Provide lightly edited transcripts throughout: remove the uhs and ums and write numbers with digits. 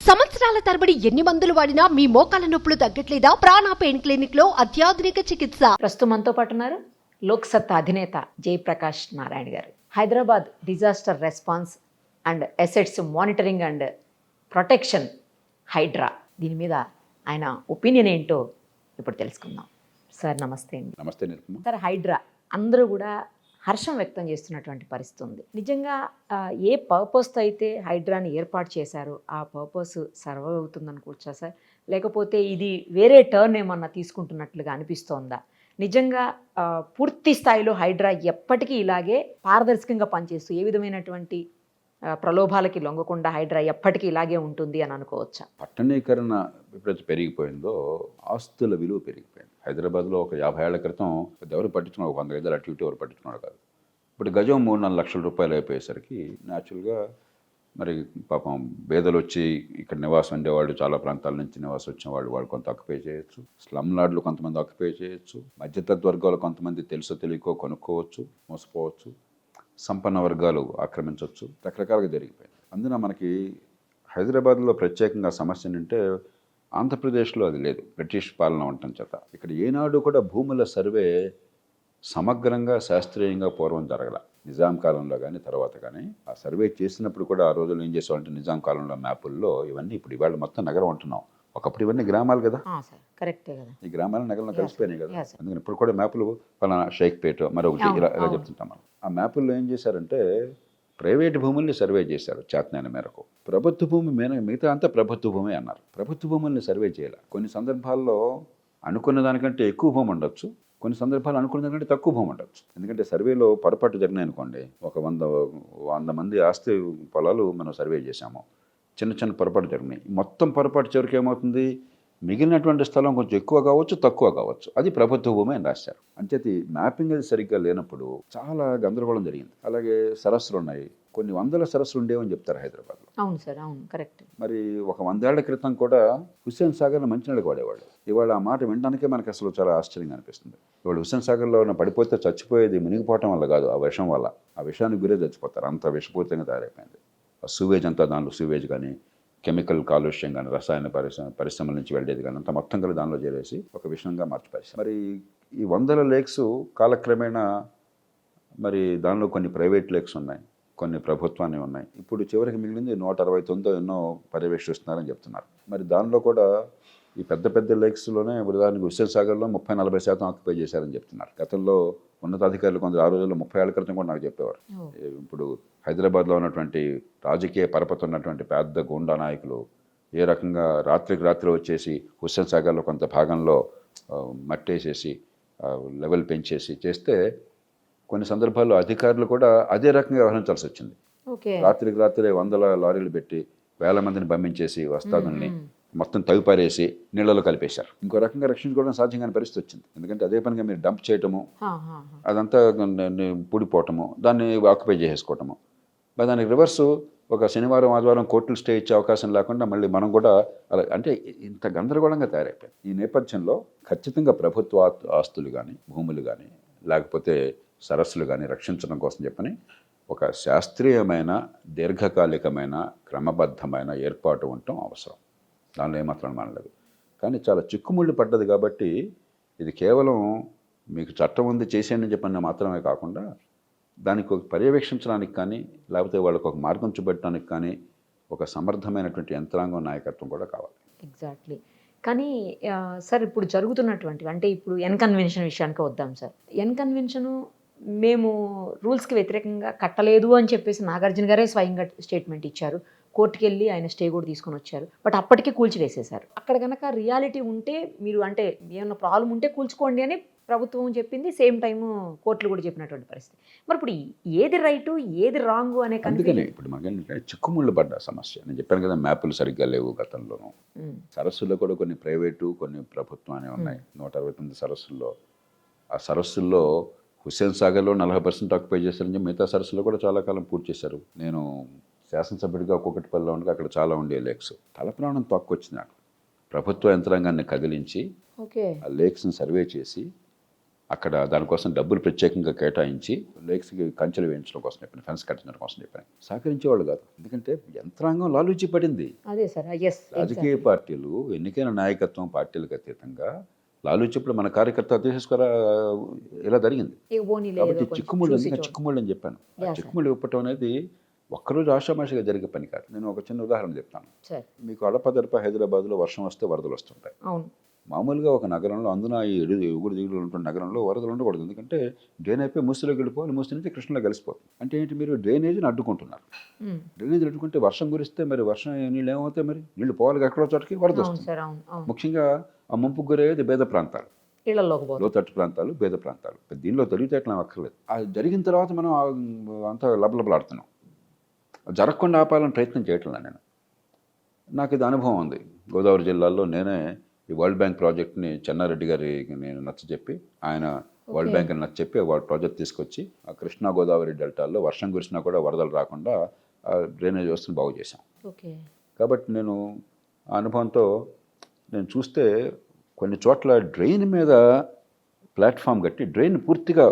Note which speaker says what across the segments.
Speaker 1: సంవత్సరాల తరబడి ఎన్ని మందులు వాడినా మీ మోకాల నొప్పులు తగ్గట్లేదా? ప్రాణ పెయిన్ క్లినిక్ లో అత్యాధునిక చికిత్స.
Speaker 2: ప్రస్తుతం మనతో పాటు ఉన్నారు లోక్ సత్తా అధినేత జయప్రకాష్ నారాయణ గారు. Hyderabad disaster response and assets monitoring and protection HYDRAA, దీని మీద ఆయన ఒపీనియన్ ఏంటో ఇప్పుడు తెలుసుకుందాం. సార్ నమస్తే అండి.
Speaker 3: నమస్తే నిరుపమ.
Speaker 2: సార్, హైడ్రా అందరూ కూడా హర్షం వ్యక్తం చేస్తున్నటువంటి పరిస్థితి ఉంది. నిజంగా ఏ పర్పస్తో అయితే హైడ్రాని ఏర్పాటు చేశారో ఆ పర్పస్ సర్వైవ్ అవుతుంది అనుకోవచ్చా సార్? లేకపోతే ఇది వేరే టర్న్ ఏమన్నా తీసుకుంటున్నట్లుగా అనిపిస్తోందా? నిజంగా పూర్తి స్థాయిలో హైడ్రా ఎప్పటికీ ఇలాగే పారదర్శకంగా పనిచేస్తూ ఏ విధమైనటువంటి ప్రలోభాలకి లొంగకుండా హైడ్రా ఎప్పటికీ ఇలాగే ఉంటుంది అని అనుకోవచ్చా?
Speaker 3: పట్టణీకరణ ఎప్పుడైతే పెరిగిపోయిందో ఆస్తుల విలువ పెరిగిపోయింది. హైదరాబాద్లో ఒక 50 ఏళ్ల క్రితం ఎవరు పట్టించుకున్నారు, 100 గజాలు అటు ఇటు ఎవరు పట్టించుకున్నారు కాదు. ఇప్పుడు గజం 3-4 లక్షల రూపాయలు అయిపోయేసరికి న్యాచురల్గా మరి పాపం పేదలు వచ్చి ఇక్కడ నివాసం ఉండేవాళ్ళు, చాలా ప్రాంతాల నుంచి నివాసం వచ్చిన వాళ్ళు కొంత ఆక్యుపై చేయొచ్చు. స్లమ్ లాడ్లు కొంతమంది ఆక్యుపై చేయొచ్చు. మధ్యతరగతి వర్గాలు కొంతమంది తెలుసో తెలియకో కొనుక్కోవచ్చు, మోసపోవచ్చు. సంపన్న వర్గాలు ఆక్రమించవచ్చు. రకరకాలుగా జరిగిపోయింది. అందున మనకి హైదరాబాద్లో ప్రత్యేకంగా సమస్య ఏంటంటే ఆంధ్రప్రదేశ్లో అది లేదు. బ్రిటిష్ పాలన ఉండటం చేత ఇక్కడ ఏనాడు కూడా భూముల సర్వే సమగ్రంగా శాస్త్రీయంగా పూర్వం జరగల. నిజాం కాలంలో కానీ తర్వాత కానీ ఆ సర్వే చేసినప్పుడు కూడా ఆ రోజుల్లో ఏం చేసామంటే నిజాం కాలంలో మ్యాపుల్లో ఇవన్నీ ఇప్పుడు ఇవాళ మొత్తం నగరం ఉంటున్నాం. ఒకప్పుడు ఇవన్నీ గ్రామాలు కదా,
Speaker 2: కరెక్టే కదా,
Speaker 3: ఈ గ్రామాలు నగరంలో కలిసిపోయినాయి కదా. అందుకని ఇప్పుడు కూడా మ్యాపులు పలానా షేక్పేట మరొకటి ఇలా చెప్తుంటాం మనం. ఆ మ్యాపుల్లో ఏం చేశారంటే ప్రైవేట్ భూముల్ని సర్వే చేశారు చేతనైన మేరకు. ప్రభుత్వ భూమి మిగతా అంతా ప్రభుత్వ భూమి అన్నారు. ప్రభుత్వ భూముల్ని సర్వే చేయాలి. కొన్ని సందర్భాల్లో అనుకున్న దానికంటే ఎక్కువ భూమి ఉండొచ్చు, కొన్ని సందర్భాలు అనుకున్న దానికంటే తక్కువ భూమి ఉండొచ్చు. ఎందుకంటే సర్వేలో పొరపాటు జరిగినాయి అనుకోండి, ఒక 100 మంది ఆస్తి పొలాలు మనం సర్వే చేశాము, చిన్న పొరపాటు జరిగినాయి. మొత్తం పొరపాటు చివరికి ఏమవుతుంది, మిగిలినటువంటి స్థలం కొంచెం ఎక్కువ కావచ్చు, తక్కువ కావచ్చు, అది ప్రభుత్వ భూమి అని రాశారు. అంచేది మ్యాపింగ్ అది సరిగ్గా లేనప్పుడు చాలా గందరగోళం జరిగింది. అలాగే సరస్సులు ఉన్నాయి, కొన్ని 100 సరస్సులు ఉండేవని చెప్తారు హైదరాబాద్లో.
Speaker 2: అవును సార్, అవును, కరెక్ట్.
Speaker 3: మరి ఒక 100 ఏళ్ల క్రితం కూడా హుస్సేన్ సాగర్లో మంచినీళ్ళకి వాడేవాళ్ళు. ఇవాళ ఆ మాట వినడానికే మనకి అసలు చాలా ఆశ్చర్యంగా అనిపిస్తుంది. ఇవాళ హుస్సేన్ సాగర్లో పడిపోతే చచ్చిపోయేది మునిగిపోవటం వల్ల కాదు, ఆ విషం వల్ల. ఆ విషానికి గురే చచ్చిపోతారు, అంత విషపూరితంగా తయారైపోయింది. ఆ సూవేజ్ అంతా, దానిలో సూవేజ్ కానీ కెమికల్ కాలుష్యం కానీ రసాయన పరిశ్రమల నుంచి వెళ్ళేది కానీ అంతా మొత్తం కలిసి దానిలో చేరేసి ఒక విషయంగా మార్చిపారేసి మరి ఈ 100 లేక్స్ కాలక్రమేణా మరి దానిలో కొన్ని ప్రైవేట్ లేక్స్ ఉన్నాయి, కొన్ని ప్రభుత్వాన్ని ఉన్నాయి. ఇప్పుడు చివరికి మిగిలింది 169 ఎన్నో పర్యవేక్షిస్తున్నారని చెప్తున్నారు. మరి దానిలో కూడా ఈ పెద్ద లేక్స్లోనే ఉదాహరణకు హుస్సేన్ సాగర్లో 30-40% ఆక్యుపై చేశారని చెప్తున్నారు. గతంలో ఉన్నతాధికారులు కొందరు ఆ రోజుల్లో 30 ఏళ్ల క్రితం కూడా నాకు చెప్పేవారు. ఇప్పుడు హైదరాబాద్లో ఉన్నటువంటి రాజకీయ పరపతి ఉన్నటువంటి పెద్ద గూండా నాయకులు ఏ రకంగా రాత్రికి రాత్రి వచ్చేసి హుస్సేన్ సాగర్లో కొంత భాగంలో మట్టేసేసి లెవెల్ పెంచేసి చేస్తే కొన్ని సందర్భాల్లో అధికారులు కూడా అదే రకంగా వ్యవహరించాల్సి వచ్చింది. రాత్రికి రాత్రే 100 లారీలు పెట్టి 1000 మందిని పంపించేసి వస్తాదుల్ని మొత్తం తవ్విపారేసి నీళ్ళలో కలిపేశారు. ఇంకో రకంగా రక్షించుకోవడం సాధ్యం కాని పరిస్థితి వచ్చింది. ఎందుకంటే అదే పనిగా మీరు డంప్ చేయటము, అదంతా పూడిపోవటము, దాన్ని ఆక్యుపై చేసేసుకోవటము. దానికి రివర్సు ఒక శనివారం ఆదివారం కోర్టులు స్టే ఇచ్చే అవకాశం లేకుండా మళ్ళీ మనం కూడా అలా, అంటే ఇంత గందరగోళంగా తయారైపోయింది. ఈ నేపథ్యంలో ఖచ్చితంగా ప్రభుత్వ ఆస్తులు కానీ భూములు కానీ లేకపోతే సరస్సులు కానీ రక్షించడం కోసం చెప్పని ఒక శాస్త్రీయమైన దీర్ఘకాలికమైన క్రమబద్ధమైన ఏర్పాటు ఉండటం అవసరం. దానిలో ఏమాత్రం మానలేదు. కానీ చాలా చిక్కుముళ్ళు పడ్డది కాబట్టి ఇది కేవలం మీకు చట్టం ఉంది చేసేయని చెప్పని మాత్రమే కాకుండా దానికి ఒక పర్యవేక్షించడానికి కానీ లేకపోతే వాళ్ళకు ఒక మార్గం చూపెట్టడానికి కానీ ఒక సమర్థమైనటువంటి యంత్రాంగం నాయకత్వం కూడా కావాలి.
Speaker 2: ఎగ్జాక్ట్లీ. కానీ సార్, ఇప్పుడు జరుగుతున్నటువంటి అంటే ఇప్పుడు ఎన్ కన్వెన్షన్ విషయానికి వద్దాం సార్. ఎన్ కన్వెన్షను మేము రూల్స్కి వ్యతిరేకంగా కట్టలేదు అని చెప్పేసి నాగార్జున గారే స్వయంగా స్టేట్మెంట్ ఇచ్చారు. కోర్టుకి వెళ్ళి ఆయన స్టే కూడా తీసుకొని వచ్చారు. బట్ అప్పటికే కూల్చివేసేశారు. అక్కడ కనుక రియాలిటీ ఉంటే మీరు అంటే ఏమన్నా ప్రాబ్లం ఉంటే కూల్చుకోండి అని ప్రభుత్వం చెప్పింది, సేమ్ టైము కోర్టులు కూడా చెప్పినటువంటి పరిస్థితి. మరి ఇప్పుడు ఏది రైటు ఏది రాంగు అనే
Speaker 3: అందుకని ఇప్పుడు మనకి చిక్కుముళ్ళు పడ్డ సమస్య. నేను చెప్పాను కదా, మ్యాపులు సరిగ్గా లేవు గతంలోనూ. సరస్సుల్లో కూడా కొన్ని ప్రైవేటు కొన్ని ప్రభుత్వం అనే ఉన్నాయి. 169 సరస్సుల్లో ఆ సరస్సుల్లో హుస్సేన్ సాగర్లో 40% ఆక్యుపై చేశారని మిగతా సరస్సులో కూడా చాలా కాలం పూర్తి చేశారు. నేను శాసనసభ్యుడిగా కూకట్పల్లిలో ఉండగా అక్కడ చాలా ఉండే లేక్స్ తలప్రాణం తక్కువచ్చింది నాకు. ప్రభుత్వ యంత్రాంగాన్ని కదిలించి ఆ లేక్స్ని సర్వే చేసి అక్కడ దానికోసం డబ్బులు ప్రత్యేకంగా కేటాయించి లేక్స్కి కంచెలు వేయించడం కోసం చెప్పాను, ఫెన్స్ కట్టించడం కోసం చెప్పాను. సహకరించేవాళ్ళు కాదు, ఎందుకంటే యంత్రాంగం లాలూచి పడింది.
Speaker 2: అదే సార్, ఎస్.
Speaker 3: రాజకీయ పార్టీలు ఎన్నికైన నాయకత్వం పార్టీలకు అతీతంగా లాలూచిప్పుడు మన కార్యకర్త తీసుకురా ఇలా జరిగింది. కాబట్టి చిక్కుముళ్ళు చిక్కుముళ్ళు అని చెప్పాను. చిక్కుముళ్ళు ఇవ్వటం అనేది ఒక్కరోజు ఆషామాషిగా జరిగే పని కాదు. నేను ఒక చిన్న ఉదాహరణ చెప్తాను. మీకు అడపదడప హైదరాబాద్లో వర్షం వస్తే వరదలు వస్తుంటాయి.
Speaker 2: అవును.
Speaker 3: మామూలుగా ఒక నగరంలో, అందున ఈ ఎగుడు దిగుడు ఉంటున్న నగరంలో వరదలు ఉండకూడదు, ఎందుకంటే డ్రైన్ అయిపోయి మూసిలోకి వెళ్ళిపోవాలి, మూసి నుంచి కృష్ణలో కలిసిపోతుంది. అంటే ఏంటి, మీరు డ్రైనేజీని అడ్డుకుంటున్నారు. డ్రైనేజీని అడ్డుకుంటే వర్షం కురిస్తే మరి వర్షం నీళ్ళు ఏమవుతాయి, మరి నీళ్ళు పోవాలి ఎక్కడో చోటకి వరద వస్తుంది. ముఖ్యంగా ఆ ముంపుకు గురయ్యేది పేద ప్రాంతాలు, లోతట్టు ప్రాంతాలు, పేద ప్రాంతాలు. దీనిలో తెలివితేటలు అక్కర్లేదు. అది జరిగిన తర్వాత మనం అంతా లబలబలాడుతున్నాం. జరగకుండా ఆపాలని ప్రయత్నం చేయట్లేదు నేను. నాకు ఇది అనుభవం ఉంది. గోదావరి జిల్లాలో నేనే ఈ వరల్డ్ బ్యాంక్ ప్రాజెక్ట్ని చెన్నారెడ్డి గారికి నేను నచ్చచెప్పి, ఆయన వరల్డ్ బ్యాంక్ని నచ్చచెప్పి వరల్డ్ ప్రాజెక్ట్ తీసుకొచ్చి ఆ కృష్ణా గోదావరి డెల్టాల్లో వర్షం కురిసినా కూడా వరదలు రాకుండా డ్రైనేజ్ వ్యవస్థను బాగు చేశాం. కాబట్టి నేను ఆ అనుభవంతో నేను చూస్తే కొన్ని చోట్ల డ్రైన్ మీద ప్లాట్ఫామ్ కట్టి డ్రైన్ పూర్తిగా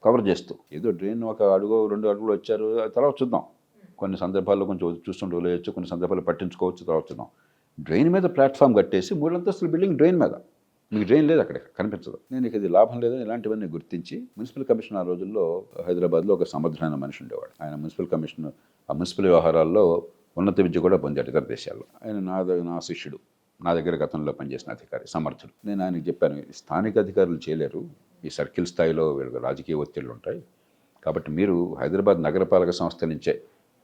Speaker 3: కవర్ చేస్తూ, ఏదో డ్రైన్ ఒక అడుగు 2 అడుగులు వచ్చారు తర్వాత చూద్దాం, కొన్ని సందర్భాల్లో కొంచెం చూస్తుంటే వదిలేయచ్చు, కొన్ని సందర్భాల్లో పట్టించుకోవచ్చు, తర్వాత చూద్దాం. డ్రైన్ మీద ప్లాట్ఫామ్ కట్టేసి 3 అంతస్తుల బిల్డింగ్ డ్రైన్ మీద, మీకు డ్రైన్ లేదు అక్కడ కనిపించదు. నేను ఇది లాభం లేదని ఇలాంటివన్నీ గుర్తించి మున్సిపల్ కమిషన్ ఆ రోజుల్లో హైదరాబాద్లో ఒక సమర్థమైన మనిషి ఉండేవాడు. ఆయన మున్సిపల్ కమిషన్, ఆ మున్సిపల్ వ్యవహారాల్లో ఉన్నత విద్య కూడా పొందాడు ఇతర దేశాల్లో. ఆయన నా శిష్యుడు, నా దగ్గర గతంలో పనిచేసిన అధికారి, సమర్థుడు. నేను ఆయనకు చెప్పాను, స్థానిక అధికారులు చేయలేరు, ఈ సర్కిల్ స్థాయిలో వీళ్ళకి రాజకీయ ఒత్తిళ్ళు ఉంటాయి, కాబట్టి మీరు హైదరాబాద్ నగరపాలక సంస్థ నుంచే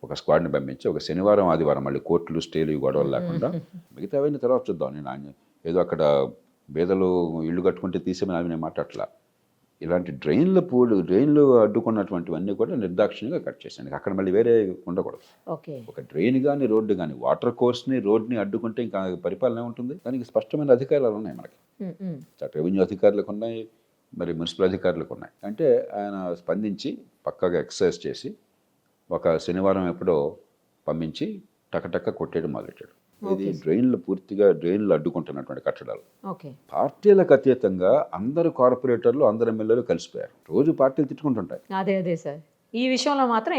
Speaker 3: ఒక స్క్వాడ్ని పంపించి ఒక శనివారం ఆదివారం మళ్ళీ కోర్టులు స్టేలు గొడవలు లేకుండా మిగతావన్నీ తర్వాత చూద్దాం. నేను ఏదో అక్కడ పేదలు ఇళ్ళు కట్టుకుంటే తీసేమని అవి నేను మాట్లాడట్లా. ఇలాంటి డ్రైన్లు అడ్డుకున్నటువంటివన్నీ కూడా నిర్దాక్షిణ్యంగా కట్ చేశాను. అక్కడ మళ్ళీ వేరే ఉండకూడదు. ఒక డ్రైన్ కానీ రోడ్డు కానీ, వాటర్ కోర్స్ని రోడ్ని అడ్డుకుంటే ఇంకా పరిపాలన ఉంటుంది. దానికి స్పష్టమైన అధికారాలు ఉన్నాయి మనకి. రెవెన్యూ అధికారులకు ఉన్నాయి, మరి మున్సిపల్ అధికారులకు ఉన్నాయి. అంటే ఆయన స్పందించి పక్కాగా ఎక్సర్సైజ్ చేసి ఒక శనివారం ఎప్పుడో పంపించి టకటక్క కొట్టేయడం మొదలెట్టాడు. ఇది పూర్తిగా డ్రైన్లు అడ్డుకుంటున్నటువంటి కట్టడాలు. పార్టీలకు అతీతంగా అందరు కార్పొరేటర్లు, అందరు ఎమ్మెల్యేలు కలిసిపోయారు. రోజు పార్టీలు తిట్టుకుంటుంటాయి,
Speaker 2: అదే సార్, ఈ విషయంలో మాత్రం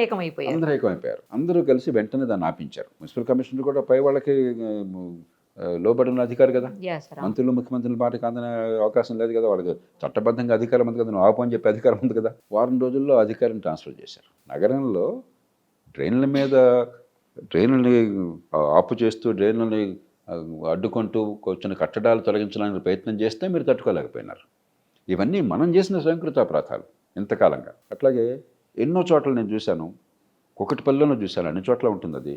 Speaker 3: అందరూ ఏకమైపోయారు. అందరూ కలిసి వెంటనే దాన్ని ఆపించారు. మున్సిపల్ కమిషనర్ కూడా పై వాళ్ళకి లోబడిన అధికారి కదా, మంత్రులు ముఖ్యమంత్రుల మాట కాదని అవకాశం లేదు కదా, వాళ్ళకి చట్టబద్ధంగా అధికారం ఉంది కదా, నువ్వు ఆపు అని చెప్పి అధికారం ఉంది కదా. వారం రోజుల్లో అధికారిని ట్రాన్స్ఫర్ చేశారు. నగరంలో డ్రైన్లని ఆపు చేస్తూ, డ్రైన్లని అడ్డుకుంటూ వచ్చిన కట్టడాలు తొలగించడానికి ప్రయత్నం చేస్తే మీరు తట్టుకోలేకపోయినారు. ఇవన్నీ మనం చేసిన స్వయంకృత అపరాధాలు ఇంతకాలంగా. అట్లాగే ఎన్నో చోట్ల నేను చూశాను, కుకట్పల్లిలోనూ చూశాను, అన్ని చోట్ల ఉంటుంది అది.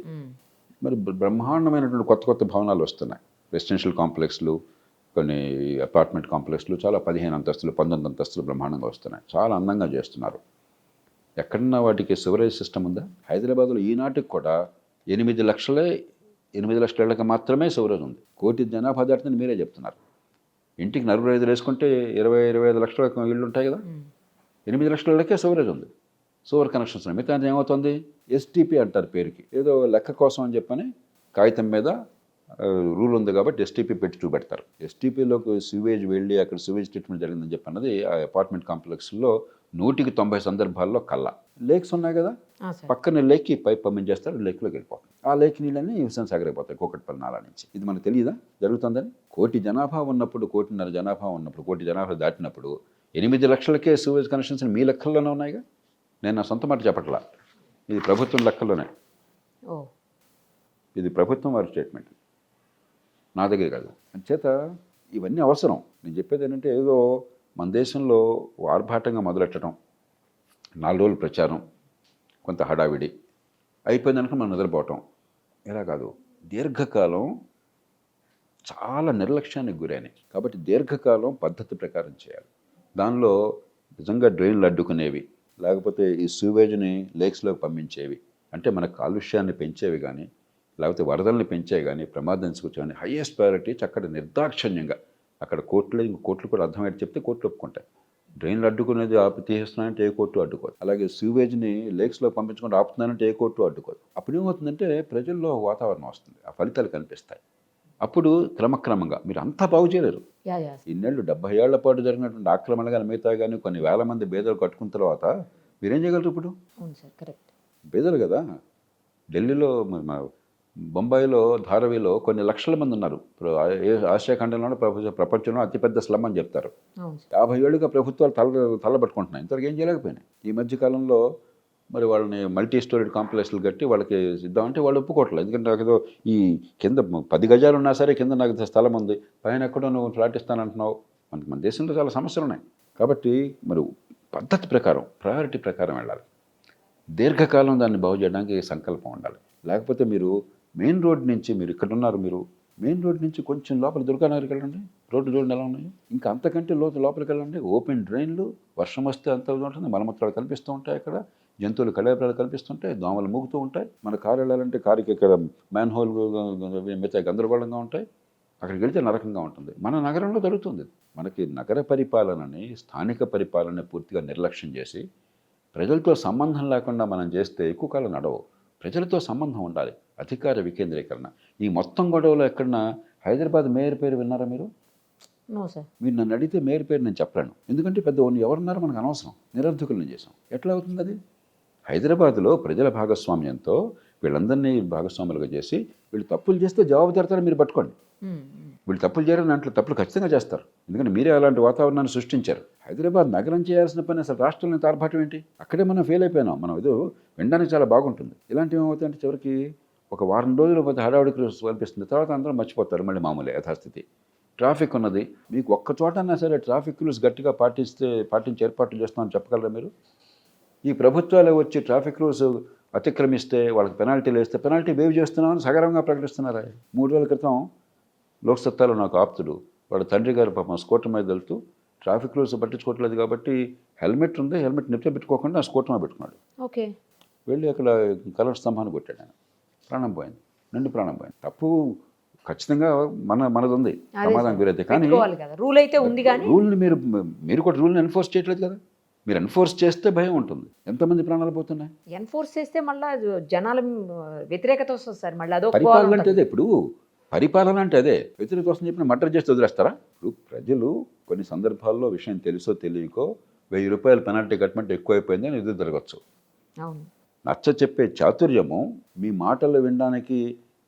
Speaker 3: మరి బ్రహ్మాండమైనటువంటి కొత్త భవనాలు వస్తున్నాయి, రెసిడెన్షియల్ కాంప్లెక్స్లు, కొన్ని అపార్ట్మెంట్ కాంప్లెక్స్లు, చాలా 15 అంతస్తులు 19 అంతస్తులు బ్రహ్మాండంగా వస్తున్నాయి, చాలా అందంగా చేస్తున్నారు. ఎక్కడన్నా వాటికి సివరేజ్ సిస్టమ్ ఉందా? హైదరాబాద్లో ఈనాటికి కూడా 8 లక్షల ఇళ్ళకి మాత్రమే సివరేజ్ ఉంది. 1 కోటి జనాభా దాటిందని మీరే చెప్తున్నారు. ఇంటికి 45 వేసుకుంటే 20-25 లక్షల ఇళ్ళు ఉంటాయి కదా, 8 లక్షల ఇళ్ళకే సివరేజ్ ఉంది, సివర్ కనెక్షన్స్ ఉన్నాయి. మిగతా ఏమవుతుంది, ఎస్టీపీ అంటారు పేరుకి, ఏదో లెక్క కోసం అని చెప్పని కాగితం మీద రూల్ ఉంది కాబట్టి ఎస్టీపీ పెట్టి చూపెడతారు. ఎస్టీపీలోకి సివేజ్ వెళ్ళి అక్కడ సివేజ్ ట్రీట్మెంట్ జరిగిందని చెప్పి అన్నది ఆ అపార్ట్మెంట్ కాంప్లెక్స్లో 190 సందర్భాల్లో కల్లా. లేక్స్ ఉన్నాయి కదా, పక్కన లేక్కి పైప్ పంపించేస్తారు, లేక్లోకి వెళ్ళిపోతాయి. ఆ లేక్ నీళ్ళని హుస్సేన్ సాగర్ అయిపోతాయి కూకట్పల్లి నాలా నుంచి. ఇది మనకు తెలియదా జరుగుతుందని? 1 కోటి జనాభా ఉన్నప్పుడు, 1.5 కోటి జనాభా ఉన్నప్పుడు, 1 కోటి జనాభా దాటినప్పుడు 8 లక్షలకే సివేజ్ కనెక్షన్స్ మీ లెక్కల్లోనే ఉన్నాయిగా. నేను నా సొంత మాట చెప్పట్లా, ఇది ప్రభుత్వం లెక్కల్లోనే, ఇది ప్రభుత్వం వారి స్టేట్మెంట్, నా దగ్గర కాదు. అంచేత ఇవన్నీ అవసరం. నేను చెప్పేది ఏంటంటే, ఏదో మన దేశంలో ఆర్భాటంగా మొదలెట్టడం, 4 రోజులు ప్రచారం, కొంత హడావిడి అయిపోయిందనుక మనం నిద్రపోవటం, ఇలా కాదు. దీర్ఘకాలం చాలా నిర్లక్ష్యానికి గురైనాయి. కాబట్టి దీర్ఘకాలం పద్ధతి ప్రకారం చేయాలి. దానిలో నిజంగా డ్రైన్లు అడ్డుకునేవి, లేకపోతే ఈ సూవేజ్ని లేక్స్లోకి పంపించేవి, అంటే మన కాలుష్యాన్ని పెంచేవి కానీ, లేకపోతే వరదల్ని పెంచేవి కానీ, ప్రమాదం తీసుకొచ్చి కానీ హయ్యెస్ట్ ప్రయారిటీ చక్కటి నిర్దాక్షిణ్యంగా అక్కడ కోర్టులు కూడా అర్థమయ్యేది చెప్తే కోర్టులు ఒప్పుకుంటాయి. డ్రైన్లు అడ్డుకునేది ఆపి తీసేస్తున్నానంటే ఏ కోర్టు అడ్డుకోదు. అలాగే సూవేజ్ని లేక్స్లో పంపించకుండా ఆపుతున్నానంటే ఏ కోర్టు అడ్డుకోదు. అప్పుడు ఏమవుతుందంటే ప్రజల్లో వాతావరణం వస్తుంది, ఆ ఫలితాలు కనిపిస్తాయి. అప్పుడు క్రమక్రమంగా మీరు అంతా బాగు చేయలేరు.
Speaker 2: యా యా
Speaker 3: ఇన్నేళ్ళు 70 ఏళ్ల పాటు జరిగినటువంటి ఆక్రమణ కానీ మిగతా కానీ కొన్ని వేల మంది బేదలు కట్టుకున్న తర్వాత మీరేం చేయగలరు ఇప్పుడు?
Speaker 2: అవును సార్, కరెక్ట్.
Speaker 3: బేదలు కదా. ఢిల్లీలో బొంబాయిలో ధారావిలో కొన్ని లక్షల మంది ఉన్నారు. ఇప్పుడు ఆసియా ఖండంలోనే ప్రపంచంలో అతిపెద్ద స్లమ్ అని చెప్తారు.
Speaker 2: అవును సార్.
Speaker 3: 50 ఏళ్ళుగా ప్రభుత్వాలు తలబట్టుకుంటున్నాయి. ఇంతవరకు ఏం చేయలేకపోయినాయి. ఈ మధ్యకాలంలో మరి వాళ్ళని మల్టీ స్టోరీడ్ కాంప్లెక్స్లు కట్టి వాళ్ళకి ఇద్దామంటే వాళ్ళు ఒప్పుకోవట్లేదు. ఎందుకంటే నాకు ఏదో ఈ కింద 10 గజాలు ఉన్నా సరే కింద నాకు స్థలం ఉంది, పైన ఎక్కడో నువ్వు ఫ్లాట్ ఇస్తానంటున్నావు. మన దేశంలో చాలా సమస్యలు ఉన్నాయి. కాబట్టి మరి పద్ధతి ప్రకారం, ప్రయారిటీ ప్రకారం వెళ్ళాలి. దీర్ఘకాలం దాన్ని బాగు చేయడానికి సంకల్పం ఉండాలి. లేకపోతే మీరు మెయిన్ రోడ్ నుంచి, మీరు ఇక్కడ ఉన్నారు, మీరు మెయిన్ రోడ్ నుంచి కొంచెం లోపల దుర్గానగర్కి వెళ్ళండి, రోడ్డు చూడండి ఎలా ఉన్నాయి. ఇంకా అంతకంటే లోపలికి వెళ్ళండి, ఓపెన్ డ్రైన్లు, వర్షం వస్తే అంత ఉంటుంది, మలమూత్రాలు కనిపిస్తూ ఉంటాయి, అక్కడ జంతువులు కళాపరాలు కనిపిస్తుంటాయి, దోమలు మూగుతూ ఉంటాయి. మన కారు వెళ్ళాలంటే కారుకి ఇక్కడ మ్యాన్ హోల్ మిగతా గందరగోళంగా ఉంటాయి. అక్కడికి వెళ్తే నరకంగా ఉంటుంది. మన నగరంలో జరుగుతుంది. మనకి నగర పరిపాలనని, స్థానిక పరిపాలనని పూర్తిగా నిర్లక్ష్యం చేసి ప్రజలతో సంబంధం లేకుండా మనం చేస్తే ఎక్కువ కాలం నడవు. ప్రజలతో సంబంధం ఉండాలి. అధికార వికేంద్రీకరణ. ఈ మొత్తం గొడవలో ఎక్కడన్నా హైదరాబాద్ మేయర్ పేరు విన్నారా మీరు?
Speaker 2: No sir.
Speaker 3: మీరు నన్ను అడిగితే మేయర్ పేరు నేను చెప్పలేను. ఎందుకంటే పెద్ద ఎవరున్నారో మనకు అనవసరం. నిరర్ధకులను చేసాం. ఎట్లా అవుతుంది అది? హైదరాబాద్లో ప్రజల భాగస్వామ్యంతో వీళ్ళందరినీ భాగస్వాములుగా చేసి వీళ్ళు తప్పులు చేస్తే జవాబుదారితనం మీరు పట్టుకోండి. వీళ్ళు తప్పులు చేయడం దాంట్లో తప్పులు ఖచ్చితంగా చేస్తారు. ఎందుకంటే మీరే అలాంటి వాతావరణాన్ని సృష్టించారు. హైదరాబాద్ నగరం చేయాల్సిన పని అసలు రాష్ట్రంలో తారపాటం ఏంటి? అక్కడే మనం ఫెయిల్ అయిపోయినాం. మనం ఏదో వినడానికి చాలా బాగుంటుంది. ఇలాంటివి ఏమవుతాయంటే చివరికి ఒక వారం రోజులు పోతే హడావుడికి కల్పిస్తుంది. తర్వాత అందరూ మర్చిపోతారు, మళ్ళీ మామూలే యథాస్థితి. ట్రాఫిక్ ఉన్నది, మీకు ఒక్క చోటన్నా సరే ట్రాఫిక్ రూల్స్ గట్టిగా పాటించి ఏర్పాట్లు చేస్తామని చెప్పగలరా మీరు? ఈ ప్రభుత్వాలు వచ్చి ట్రాఫిక్ రూల్స్ అతిక్రమిస్తే వాళ్ళకి పెనాల్టీలు వేస్తే పెనాల్టీ వేవ్ చేస్తున్నామని సగర్వంగా ప్రకటిస్తున్నారా? 3 రోజుల క్రితం లోక్సత్తాలో నాకు ఆప్తుడు, వాడు తండ్రి గారు పాపం స్కూటర్ మీద వెళ్తూ ట్రాఫిక్ రూల్స్ పట్టించుకోవట్లేదు కాబట్టి హెల్మెట్ ఉంది, హెల్మెట్ నిప్పు పెట్టుకోకుండా ఆ స్కూటర్ మీద పెట్టుకున్నాడు.
Speaker 2: ఓకే. వెళ్ళి
Speaker 3: అక్కడ కలర్ స్తంభాన్ని కొట్టాడు. ఆయన ప్రాణం పోయింది, నిండు ప్రాణం పోయింది. తప్పు ఖచ్చితంగా మనది ఉంది, ప్రమాదం గురైతే. కానీ
Speaker 2: రూల్ అయితే ఉంది, కానీ
Speaker 3: రూల్ని మీరు కూడా రూల్ని ఎన్ఫోర్స్ చేయట్లేదు కదా. మీరు ఎన్ఫోర్స్ చేస్తే భయం ఉంటుంది. ఎంతమంది ప్రాణాలు పోతున్నాయి?
Speaker 2: ఎన్ఫోర్స్ చేస్తే మళ్ళీ జనాల వ్యతిరేకత వస్తుంది సార్. మళ్ళీ అదో
Speaker 3: పరిపాలన అంటే అదే. ఇప్పుడు పరిపాలన అంటే అదే. వ్యతిరేకత వస్తుంది చెప్పిన మర్డర్ చేసి వదిలేస్తారా? ఇప్పుడు ప్రజలు కొన్ని సందర్భాల్లో విషయం తెలుసో తెలియకో 1000 రూపాయల పెనాల్టీ కట్టమంటే ఎక్కువైపోయింది అని ఎదురు తిరగచ్చు.
Speaker 2: అవును.
Speaker 3: నచ్చ చెప్పే చాతుర్యము, మీ మాటలు వినడానికి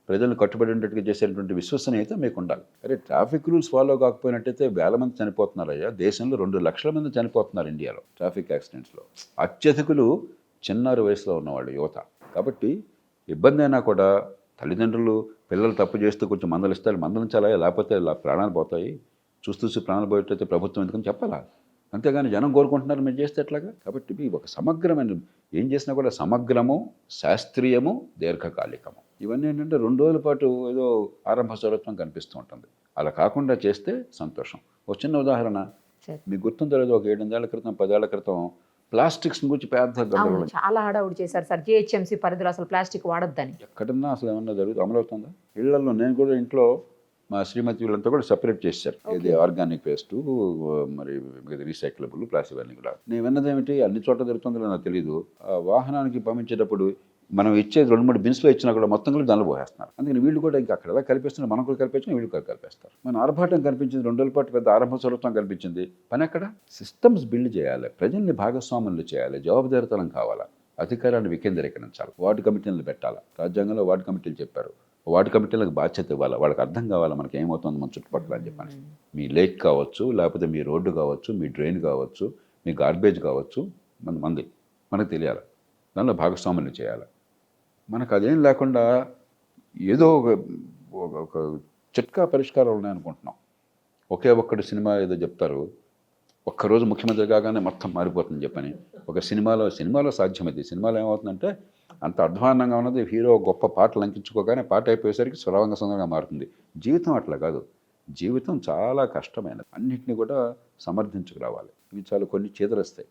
Speaker 3: ప్రజలను కట్టుబడినట్టుగా చేసేటువంటి విశ్వసనీయత మీకు ఉండాలి. అరే ట్రాఫిక్ రూల్స్ ఫాలో కాకపోయినట్టయితే వేల మంది చనిపోతున్నారయ్యా. దేశంలో 2 లక్షల మంది చనిపోతున్నారు ఇండియాలో ట్రాఫిక్ యాక్సిడెంట్స్లో. అత్యధికులు చిన్నారి వయసులో ఉన్నవాళ్ళు, యువత. కాబట్టి ఇబ్బంది అయినా కూడా తల్లిదండ్రులు పిల్లలు తప్పు చేస్తూ కొంచెం మందలిస్తారు, మందలించాలా, లేకపోతే ప్రాణాలు పోతాయి. చూస్తూ ప్రాణాలు పోయేటైతే ప్రభుత్వం ఎందుకని చెప్పాలా? అంతేగాని జనం కోరుకుంటున్నారు, మీరు చేస్తే ఎట్లాగా? కాబట్టి ఒక సమగ్రమైన ఏం చేసినా కూడా సమగ్రము, శాస్త్రీయము, దీర్ఘకాలికము. ఇవన్నీ ఏంటంటే 2 రోజుల పాటు ఏదో ఆరంభ స్వరత్వం కనిపిస్తూ ఉంటుంది. అలా కాకుండా చేస్తే సంతోషం. ఒక చిన్న ఉదాహరణ మీకు గుర్తుందో లేదో, ఒక 7 ఏళ్ల క్రితం 10 ఏళ్ల క్రితం ప్లాస్టిక్స్ గురించి పెద్ద గందరగోళం,
Speaker 2: చాలా హడావుడి చేశారు సార్. జిహెచ్ఎంసీ పరిధిలో అసలు ప్లాస్టిక్ వాడొద్దని.
Speaker 3: ఎక్కడన్నా అసలు ఏమన్నా అమలవుతుందా? ఇళ్లలో నేను కూడా ఇంట్లో మా శ్రీమతి వీళ్ళంతా కూడా సెపరేట్ చేశారు. ఇది ఆర్గానిక్ వేస్ట్, మరి రీసైక్లబుల్ ప్లాస్టిక్ అన్నీ కూడా. నేను విన్నది ఏమిటి, అన్ని చోట్ల జరుగుతుందో నాకు తెలియదు. ఆ వాహనానికి పంపించేటప్పుడు మనం ఇచ్చేది 2-3 బిన్స్లో ఇచ్చినా కూడా మొత్తం కూడా దానిలో పోసేస్తున్నారు. అందుకని వీళ్ళు కూడా ఇంకా అక్కడ ఎలా కలిపేస్తున్నారు, మనం కూడా కలిపేస్తున్నా, వీళ్ళు కూడా కలిపేస్తారు. మన ఆర్భాటం కనిపించింది, 2 రోజుల పాటు పెద్ద ఆరంభ స్వరూపం కనిపించింది. పని ఎక్కడ? సిస్టమ్స్ బిల్డ్ చేయాలి, ప్రజల్ని భాగస్వాములు చేయాలి, జవాబుదారితనం కావాలా, అధికారాన్ని వికేంద్రీకరించాలి, వార్డు కమిటీలను పెట్టాలి. రాజ్యాంగంలో వార్డు కమిటీలు చెప్పారు. వార్డు కమిటీలకు బాధ్యత ఇవ్వాలి, వాళ్ళకి అర్థం కావాలా మనకి ఏమవుతుంది మన చుట్టుపక్కల అని చెప్పని. మీ లేక్ కావచ్చు, లేకపోతే మీ రోడ్డు కావచ్చు, మీ డ్రైన్ కావచ్చు, మీ గార్బేజ్ కావచ్చు, మనకు తెలియాలి, దానిలో భాగస్వాములు చేయాలి. మనకు అదేం లేకుండా ఏదో ఒక చిట్కా పరిష్కారాలు ఉన్నాయనుకుంటున్నాం. ఒక్కడు సినిమా ఏదో చెప్తారు, ఒక్కరోజు ముఖ్యమంత్రి కాగానే మొత్తం మారిపోతుంది చెప్పని. ఒక సినిమాలో సాధ్యమైంది. సినిమాలో ఏమవుతుందంటే అంత అధ్వాన్నంగా ఉన్నది, హీరో గొప్ప పాటలు లంకించుకోగానే పాట అయిపోయేసరికి సులభంగా సుందరంగా మారుతుంది. జీవితం అట్లా కాదు. జీవితం చాలా కష్టమైనది. అన్నింటినీ కూడా సమర్థించుకురావాలి. ఇవి చాలా కొన్ని చేదరస్తాయి.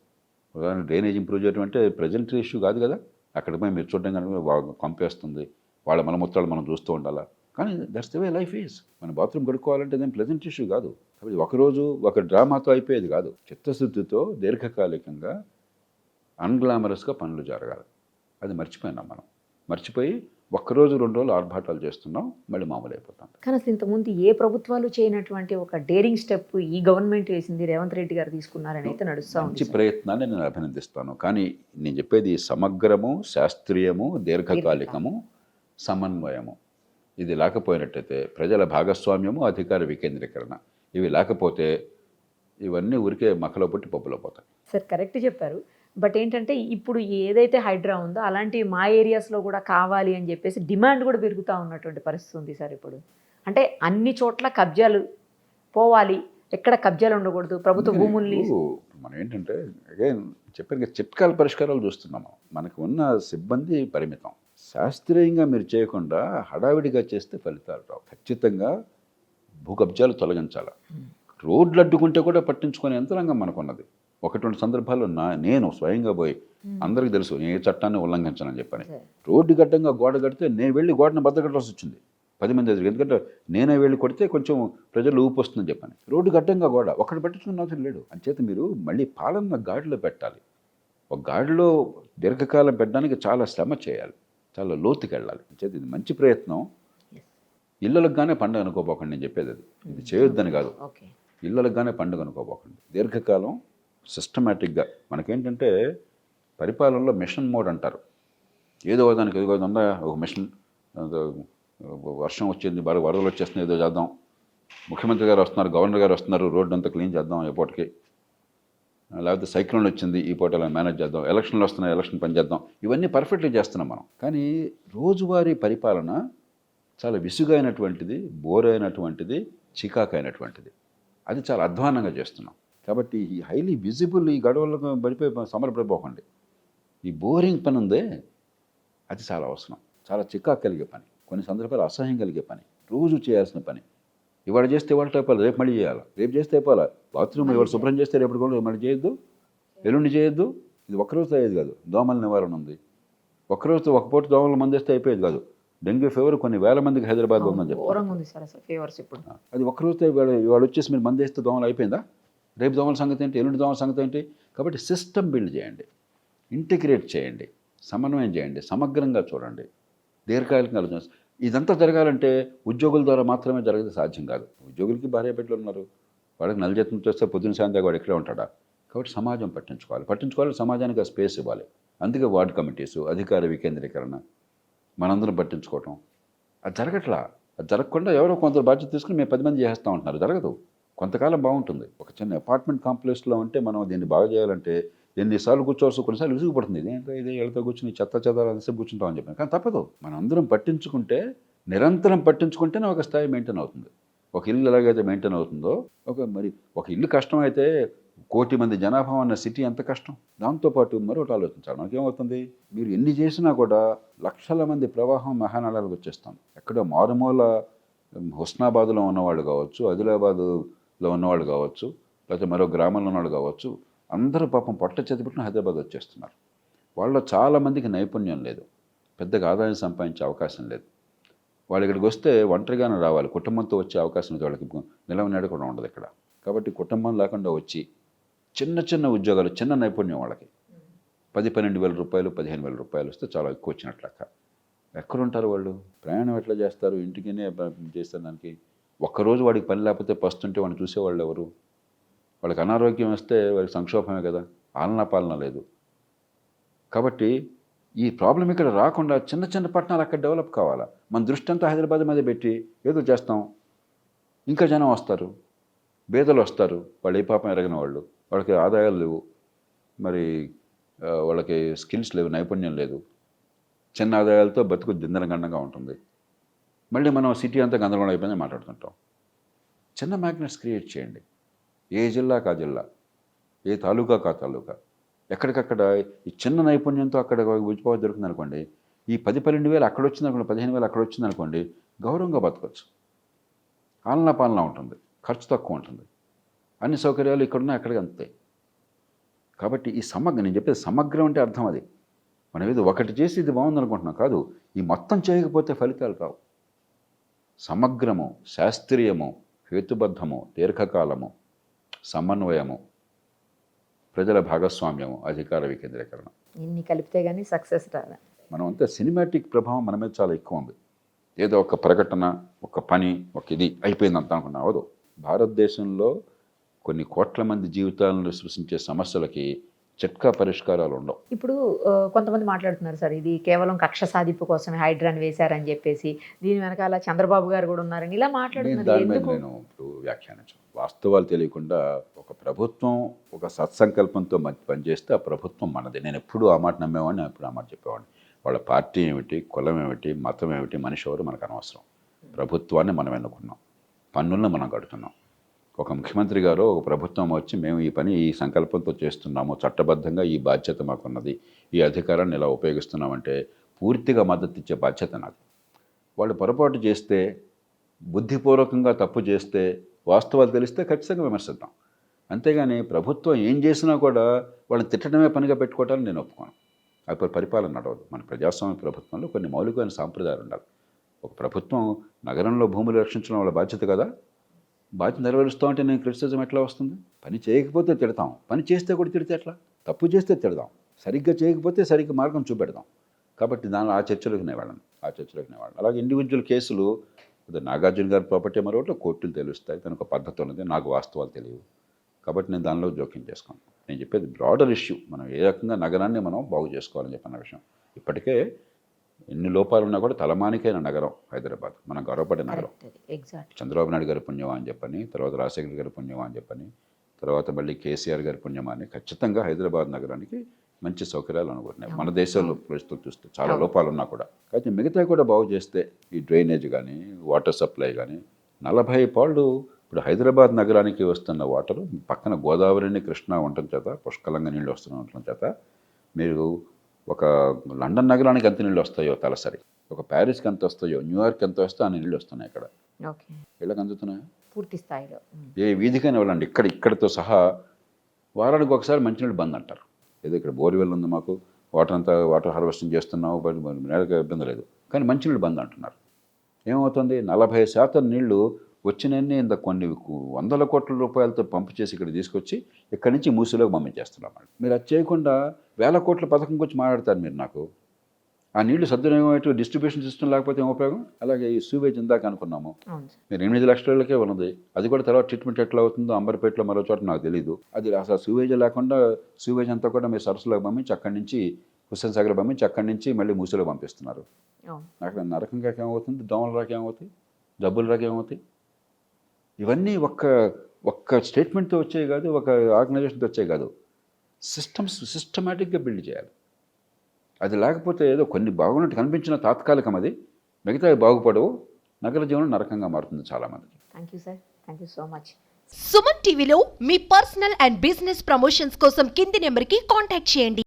Speaker 3: ఉదాహరణ డ్రైనేజ్ ఇంప్రూవ్ చేయడం అంటే ప్రజెంట్ ఇష్యూ కాదు కదా. అక్కడ పోయి మీరు చూడడం కానీ కంపేస్తుంది, వాళ్ళ మలమూత్రాలు మనం చూస్తూ ఉండాలా. కానీ that's the way life is. మన బాత్రూమ్ కడుక్కోవాలంటే అదేం ప్లెజెంట్ ఇష్యూ కాదు. కాబట్టి ఒకరోజు ఒక డ్రామాతో అయిపోయేది కాదు. చిత్తశుద్ధితో దీర్ఘకాలికంగా అన్గ్లామరస్గా పనులు జరగాలి. అది మర్చిపోయినాం మనం. మర్చిపోయి ఒక్కరోజు 2 రోజులు ఆర్భాటాలు చేస్తున్నాం, మళ్ళీ మామూలు అయిపోతాం.
Speaker 2: కానీ అసలు ఇంతకుముందు ఏ ప్రభుత్వాలు చేయనటువంటి ఒక డేరింగ్ స్టెప్ ఈ గవర్నమెంట్ వేసింది, రేవంత్ రెడ్డి గారు తీసుకున్నారని అయితే నడుస్తూ ఉంది
Speaker 3: మంచి
Speaker 2: సార్.
Speaker 3: ప్రయత్నాన్ని నేను అభినందిస్తాను. కానీ నేను చెప్పేది సమగ్రము, శాస్త్రీయము, దీర్ఘకాలికము, సమన్వయము. ఇది లేకపోయినట్టయితే ప్రజల భాగస్వామ్యము, అధికార వికేంద్రీకరణ ఇవి లేకపోతే ఇవన్నీ ఊరికే మక్కలో పుట్టి పప్పులో పోతాయి.
Speaker 2: సార్ కరెక్ట్ చెప్పారు. బట్ ఏంటంటే ఇప్పుడు ఏదైతే హైడ్రా ఉందో అలాంటివి మా ఏరియాస్లో కూడా కావాలి అని చెప్పేసి డిమాండ్ కూడా పెరుగుతూ ఉన్నటువంటి పరిస్థితి ఉంది సార్ ఇప్పుడు. అంటే అన్ని చోట్ల కబ్జాలు పోవాలి, ఎక్కడ కబ్జాలు ఉండకూడదు, ప్రభుత్వ భూముల్ని.
Speaker 3: ఇప్పుడు మనం ఏంటంటే అగైన్ చెప్పాను కదా, చిట్కాల పరిష్కారాలు చూస్తున్నాము. మనకు ఉన్న సిబ్బంది పరిమితం. శాస్త్రీయంగా మీరు చేయకుండా హడావిడిగా చేస్తే ఫలితాలు రావు. ఖచ్చితంగా భూ కబ్జాలు తొలగించాలి. రోడ్లు అడ్డుకుంటే కూడా పట్టించుకునే యంత్రాంగం మనకున్నది. 1-2 సందర్భాల్లో నేను స్వయంగా పోయి, అందరికీ తెలుసు నేను ఏ చట్టాన్ని ఉల్లంఘించనని చెప్పని, రోడ్డు గడ్డంగా గోడ కడితే నేను వెళ్ళి గోడను బద్దగట్టాల్సి వచ్చింది 10 మంది ఎదురు. ఎందుకంటే నేనే వెళ్ళి కొడితే కొంచెం ప్రజలు ఊపు వస్తుందని చెప్పని. రోడ్డు గడ్డంగా గోడ ఒకటి పట్టించుకున్న అవసరం లేడు. అంచేత మీరు మళ్ళీ పాలన గాడిలో పెట్టాలి. ఒక గాడిలో దీర్ఘకాలం పెట్టడానికి చాలా శ్రమ చేయాలి, చాలా లోతుకి వెళ్ళాలి. అంచేత ఇది మంచి ప్రయత్నం. ఇళ్ళలకు గానే పండుగ అనుకోపోకండి, నేను చెప్పేది అది. ఇది చేయొద్దని కాదు,
Speaker 2: ఓకే,
Speaker 3: ఇళ్ళలకు గానే పండుగ అనుకోపోకండి. దీర్ఘకాలం సిస్టమేటిక్గా మనకేంటంటే పరిపాలనలో మిషన్ మోడ్ అంటారు. ఏదో దానికి ఏదో ఉందా ఒక మిషన్, వర్షం వచ్చింది, బాగా వరదలు వచ్చేస్తున్నాయి, ఏదో చేద్దాం, ముఖ్యమంత్రి గారు వస్తున్నారు, గవర్నర్ గారు వస్తున్నారు, రోడ్డు అంతా క్లీన్ చేద్దాం ఈ పూటకి, లేకపోతే సైక్లోన్ వచ్చింది ఈ పూట మేనేజ్ చేద్దాం, ఎలక్షన్లు వస్తున్నాయి ఎలక్షన్ పని చేద్దాం. ఇవన్నీ పర్ఫెక్ట్గా చేస్తున్నాం మనం. కానీ రోజువారీ పరిపాలన చాలా విసుగైనటువంటిది, బోరైనటువంటిది, చికాకైనటువంటిది. అది చాలా అధ్వానంగా చేస్తున్నాం. కాబట్టి ఈ హైలీ విజిబుల్ ఈ గడవలకు పడిపోయి సమరపడిపోకండి. ఈ బోరింగ్ పని ఉందే అది చాలా అవసరం. చాలా చికాకు కలిగే పని, కొన్ని సందర్భాలు అసహ్యం కలిగే పని, రోజు చేయాల్సిన పని. ఇవాళ చేస్తే ఇవాళ అయిపోవాలి, రేపు మళ్ళీ చేయాలి, రేపు చేస్తే అయిపోవాలి. బాత్రూమ్ ఇవాళ శుభ్రం చేస్తే రేపు కూడా మళ్ళీ చేయొద్దు, ఎల్లుండి చేయొద్దు. ఇది ఒక్కరోజు అయ్యేది కాదు. దోమల నివారణ ఉంది, ఒక్కరోజు ఒక పూట దోమలు మందేస్తే అయిపోయేది కాదు. డెంగ్యూ ఫీవర్ కొన్ని వేల మందికి హైదరాబాద్లో ఉందని చెప్పారు. అది ఒక్కరోజు ఇవాళ వచ్చేసి మీరు మందేస్తే దోమలు అయిపోయిందా? రేపు దోమల సంగతి ఏంటి, ఎల్లుండి దోమల సంగతి ఏంటి? కాబట్టి సిస్టమ్ బిల్డ్ చేయండి, ఇంటిగ్రేట్ చేయండి, సమన్వయం చేయండి, సమగ్రంగా చూడండి, దీర్ఘకాలికంగా ఆలోచన. ఇదంతా జరగాలంటే ఉద్యోగుల ద్వారా మాత్రమే జరగదు, సాధ్యం కాదు. ఉద్యోగులకి భార్య బిడ్డలు ఉన్నారు, వాళ్ళకి నెల జీతం చేస్తే పొద్దున సాయంత్రం వాడు ఇక్కడే ఉంటాడా? కాబట్టి సమాజం పట్టించుకోవాలి, సమాజానికి ఆ స్పేస్ ఇవ్వాలి. అందుకే వార్డు కమిటీసు, అధికార వికేంద్రీకరణ, మనందరం పట్టించుకోవటం అది జరగట్లా. అది జరగకుండా ఎవరో కొందరు బాధ్యత తీసుకుని మేము 10 మంది చేస్తూ ఉంటున్నారు. జరగదు. కొంతకాలం బాగుంటుంది. ఒక చిన్న అపార్ట్మెంట్ కాంప్లెక్స్లో ఉంటే మనం దీన్ని బాగా చేయాలంటే ఎన్నిసార్లు కూర్చోవచ్చు, కొన్నిసార్లు విసుగుపడుతుంది. ఇదేంటో ఇది ఎళ్ళతో కూర్చుని చెత్త అంతసేపు కూర్చుంటామని చెప్పాను. కానీ తప్పదు, మనం అందరం పట్టించుకుంటే, నిరంతరం పట్టించుకుంటేనే ఒక స్థాయి మెయింటైన్ అవుతుంది. ఒక ఇల్లు ఎలాగైతే మెయింటైన్ అవుతుందో ఒక ఇల్లు కష్టమైతే 1 కోటి మంది జనాభా ఉన్న సిటీ ఎంత కష్టం. దాంతోపాటు మరొకటి ఆలోచించాలి. మనకేమవుతుంది, మీరు ఎన్ని చేసినా కూడా లక్షల మంది ప్రవాహం మహానగరాలకు వచ్చేస్తాం. ఎక్కడో మారుమూల హుస్నాబాద్లో ఉన్నవాళ్ళు కావచ్చు, ఆదిలాబాద్లో ఉన్నవాళ్ళు కావచ్చు, లేకపోతే మరో గ్రామంలో ఉన్నవాళ్ళు కావచ్చు, అందరూ పాపం పొట్ట చేతిపెట్టుకుని హైదరాబాద్ వచ్చేస్తున్నారు. వాళ్ళలో చాలామందికి నైపుణ్యం లేదు, పెద్దగా ఆదాయం సంపాదించే అవకాశం లేదు. వాళ్ళు ఇక్కడికి వస్తే ఒంటరిగానే రావాలి, కుటుంబంతో వచ్చే అవకాశం లేదు. వాళ్ళకి నిలవనాడు కూడా ఉండదు ఇక్కడ. కాబట్టి కుటుంబం లేకుండా వచ్చి చిన్న ఉద్యోగాలు, చిన్న నైపుణ్యం వాళ్ళకి 10-12 వేల రూపాయలు, 15 వేల రూపాయలు వస్తే చాలా ఎక్కువ వచ్చినట్లు లెక్క. ఎక్కడుంటారు వాళ్ళు? ప్రయాణం ఎట్లా చేస్తారు? ఇంటికినే చేస్తారు. దానికి ఒక్కరోజు వాడికి పని లేకపోతే పస్తుంటే వాడిని చూసేవాళ్ళు ఎవరు? వాళ్ళకి అనారోగ్యం వస్తే వాడికి సంక్షోభమే కదా, ఆలనా పాలన లేదు. కాబట్టి ఈ ప్రాబ్లం ఇక్కడ రాకుండా చిన్న పట్టణాలు అక్కడ డెవలప్ కావాలా. మన దృష్టి అంతా హైదరాబాద్ మీద పెట్టి ఏదో చేస్తాం, ఇంకా జనం వస్తారు, బేదలు వస్తారు, వాళ్ళు ఏ పాపం ఎరగిన వాళ్ళు, వాళ్ళకి ఆదాయాలు లేవు, మరి వాళ్ళకి స్కిల్స్ లేవు, నైపుణ్యం లేదు, చిన్న ఆదాయాలతో బతుకు దిందనగండంగా ఉంటుంది. మళ్ళీ మనం సిటీ అంతా గందరగోళం అయిపోయిందని మాట్లాడుతుంటాం. చిన్న మ్యాగ్నెట్స్ క్రియేట్ చేయండి. ఏ జిల్లాకు ఆ జిల్లా, ఏ తాలూకాకు ఆ తాలూకా, ఎక్కడికక్కడ ఈ చిన్న నైపుణ్యంతో అక్కడ ఉద్యోగం దొరుకుతుంది అనుకోండి. ఈ 10-12 వేలు అక్కడ వచ్చింది అనుకోండి, 15 వేలు అక్కడ వచ్చింది అనుకోండి, గౌరవంగా బతకవచ్చు. ఆలనా పాలన ఉంటుంది, ఖర్చు తక్కువ ఉంటుంది, అన్ని సౌకర్యాలు ఇక్కడున్నా అక్కడికి అంతే. కాబట్టి ఈ నేను చెప్పేది సమగ్రం అంటే అర్థం అది. మనం ఏదో ఒకటి చేసి ఇది బాగుందనుకుంటున్నాం కాదు, ఈ మొత్తం చేయకపోతే ఫలితాలు రావు. సమగ్రము, శాస్త్రీయము, హేతుబద్ధము, దీర్ఘకాలము, సమన్వయము, ప్రజల భాగస్వామ్యము, అధికార వికేంద్రీకరణ,
Speaker 2: ఇన్ని కలిపితే కానీ సక్సెస్ రాదు.
Speaker 3: మనం అంతా సినిమాటిక్ ప్రభావం మన మీద చాలా ఎక్కువ ఉంది. ఏదో ఒక ప్రకటన, ఒక పని, ఒక ఇది అయిపోయిందంత అనుకున్నా అవదు. భారతదేశంలో కొన్ని కోట్ల మంది జీవితాలను సృష్టించే సమస్యలకి చిట్కా పరిష్కారాలు ఉండవు.
Speaker 2: ఇప్పుడు కొంతమంది మాట్లాడుతున్నారు సార్, ఇది కేవలం కక్ష సాధింపు కోసమే హైడ్రాని వేశారని చెప్పేసి, దీని వెనకాల చంద్రబాబు గారు కూడా ఉన్నారని ఇలా
Speaker 3: నేను
Speaker 2: మాట్లాడుతున్నారు.
Speaker 3: దాని మీద
Speaker 2: ఎందుకు?
Speaker 3: నేను ఇప్పుడు వ్యాఖ్యానించను. వాస్తవాలు తెలియకుండా ఒక ప్రభుత్వం ఒక సత్సంకల్పంతో పనిచేస్తే ఆ ప్రభుత్వం మనది. నేను ఎప్పుడు ఆ మాట నమ్మేవాడిని, ఎప్పుడు ఆ మాట చెప్పేవాడిని. వాళ్ళ పార్టీ ఏమిటి, కులం ఏమిటి, మతం ఏమిటి, మనిషి ఎవరు మనకు అనవసరం. ప్రభుత్వాన్ని మనం ఎన్నుకున్నాం, పన్నులను మనం కడుతున్నాం. ఒక ముఖ్యమంత్రి గారు, ఒక ప్రభుత్వం వచ్చి మేము ఈ పని ఈ సంకల్పంతో చేస్తున్నాము, చట్టబద్ధంగా ఈ బాధ్యత మాకున్నది, ఈ అధికారాన్ని ఇలా ఉపయోగిస్తున్నామంటే పూర్తిగా మద్దతు ఇచ్చే బాధ్యత నాది. వాళ్ళు పొరపాటు చేస్తే, బుద్ధిపూర్వకంగా తప్పు చేస్తే, వాస్తవాలు తెలిస్తే ఖచ్చితంగా విమర్శిద్దాం. అంతేగాని ప్రభుత్వం ఏం చేసినా కూడా వాళ్ళని తిట్టడమే పనిగా పెట్టుకోవటాన్ని నేను ఒప్పుకోను. అప్పుడు పరిపాలన నడవదు. మన ప్రజాస్వామ్య ప్రభుత్వంలో కొన్ని మౌలికమైన సాంప్రదాయాలు ఉండాలి. ఒక ప్రభుత్వం నగరంలో భూములు రక్షించడం వాళ్ళ బాధ్యత కదా, బాధ్యత నెరవేరుస్తూ ఉంటే నేను క్రిటిసిజం ఎట్లా వస్తుంది? పని చేయకపోతే తిడతాం, పని చేస్తే కూడా తిడితే ఎట్లా? తప్పు చేస్తే తిడదాం, సరిగ్గా చేయకపోతే సరిగ్గా మార్గం చూపెడదాం. కాబట్టి దానిలో ఆ చర్చలోకి నేను వాళ్ళని. అలాగే ఇండివిజువల్ కేసులు, నాగార్జున గారి ప్రాపర్టీ మరొకటి కోర్టులు తెలుస్తాయి, తనకు పద్ధతి ఉన్నది, నాకు వాస్తవాలు తెలియవు. కాబట్టి నేను దానిలో జోక్యం చేసుకోను. నేను చెప్పేది బ్రాడర్ ఇష్యూ, మనం ఏ రకంగా నగరాన్ని మనం బాగు చేసుకోవాలని చెప్పిన విషయం. ఇప్పటికే ఎన్ని లోపాలు ఉన్నా కూడా తలమానికైన నగరం హైదరాబాద్, మనం గర్వపడే నగరం.
Speaker 2: ఎగ్జాక్ట్.
Speaker 3: చంద్రబాబు నాయుడు గారి పుణ్యమా అని చెప్పని, తర్వాత రాజశేఖర్ గారి పుణ్యమా అని చెప్పని, తర్వాత మళ్ళీ కేసీఆర్ గారి పుణ్యమా అని ఖచ్చితంగా హైదరాబాద్ నగరానికి మంచి సౌకర్యాలు అనుకుంటున్నాయి. మన దేశంలో పరిస్థితులు చూస్తే చాలా లోపాలు ఉన్నా కూడా. అయితే మిగతా కూడా బాగు చేస్తే, ఈ డ్రైనేజ్ కానీ, వాటర్ సప్లై కానీ, 40 పాళ్ళు ఇప్పుడు హైదరాబాద్ నగరానికి వస్తున్న వాటరు పక్కన గోదావరిని, కృష్ణా ఉండటం చేత, పుష్కలంగా నీళ్ళు ఉండటం చేత, మీరు ఒక లండన్ నగరానికి ఎంత నీళ్ళు వస్తాయో తలసరి, ఒక ప్యారిస్కి ఎంత వస్తాయో, న్యూయార్క్ ఎంత వస్తాయో అన్ని నీళ్ళు వస్తున్నాయి ఇక్కడ.
Speaker 2: ఓకే.
Speaker 3: వీళ్ళకి అందుతున్నాయి
Speaker 2: పూర్తి స్థాయిలో.
Speaker 3: ఏ వీధికైనా వెళ్ళండి, ఇక్కడితో సహా వారానికి ఒకసారి మంచినీళ్ళు బంద్ అంటారు. ఏదో ఇక్కడ బోర్వెల్ ఉంది, మాకు వాటర్ హార్వెస్టింగ్ చేస్తున్నాము, నేలకు ఇబ్బంది లేదు, కానీ మంచినీళ్ళు బంద్ అంటున్నారు. ఏమవుతుంది? 40% నీళ్లు వచ్చినన్ని ఇంత కొన్ని వందల కోట్ల రూపాయలతో పంపు చేసి ఇక్కడ తీసుకొచ్చి ఇక్కడి నుంచి మూసిలోకి పంపించేస్తున్నాం. మీరు అది చేయకుండా వేల కోట్ల పథకం గురించి మాట్లాడతారు మీరు. నాకు ఆ నీళ్లు సద్వినియోగం డిస్ట్రిబ్యూషన్ సిస్టమ్ లేకపోతే ఏం ఉపయోగం? అలాగే ఈ సూవేజ్ ఇందాక అనుకున్నాము, మీరు 8 లక్షలకే ఉన్నది, అది కూడా తర్వాత ట్రీట్మెంట్ ఎట్లా అవుతుందో అంబర్పేటలో మరో చోట నాకు తెలియదు. అది అసలు సూవేజ్ లేకుండా సూవేజ్ అంతా కూడా మీరు సరస్సులోకి పంపించి అక్కడి నుంచి హుస్సేన్ సాగర్ పంపించి అక్కడి నుంచి మళ్ళీ మూసిలో పంపిస్తున్నారు. నాకు నరకంగా ఏమవుతుంది, దోమల రాక ఏమవుతాయి, జబ్బుల రాక ఏమవుతాయి? ఇవన్నీ ఒక్క స్టేట్మెంట్తో వచ్చాయి కాదు, ఒక ఆర్గనైజేషన్తో వచ్చాయి కాదు, సిస్టమేటిక్గా బిల్డ్ చేయాలి. అది లేకపోతే ఏదో కొన్ని బాగున్నట్టు కనిపించిన తాత్కాలికం, అది మిగతా బాగుపడవు, నగర జీవనం నరకంగా మారుతుంది చాలామందికి.
Speaker 2: Thank you sir, thank you so much.
Speaker 1: Suman టీవీలో మీ పర్సనల్ అండ్ బిజినెస్ ప్రమోషన్స్ కోసం కింది నెంబర్కి కాంటాక్ట్ చేయండి.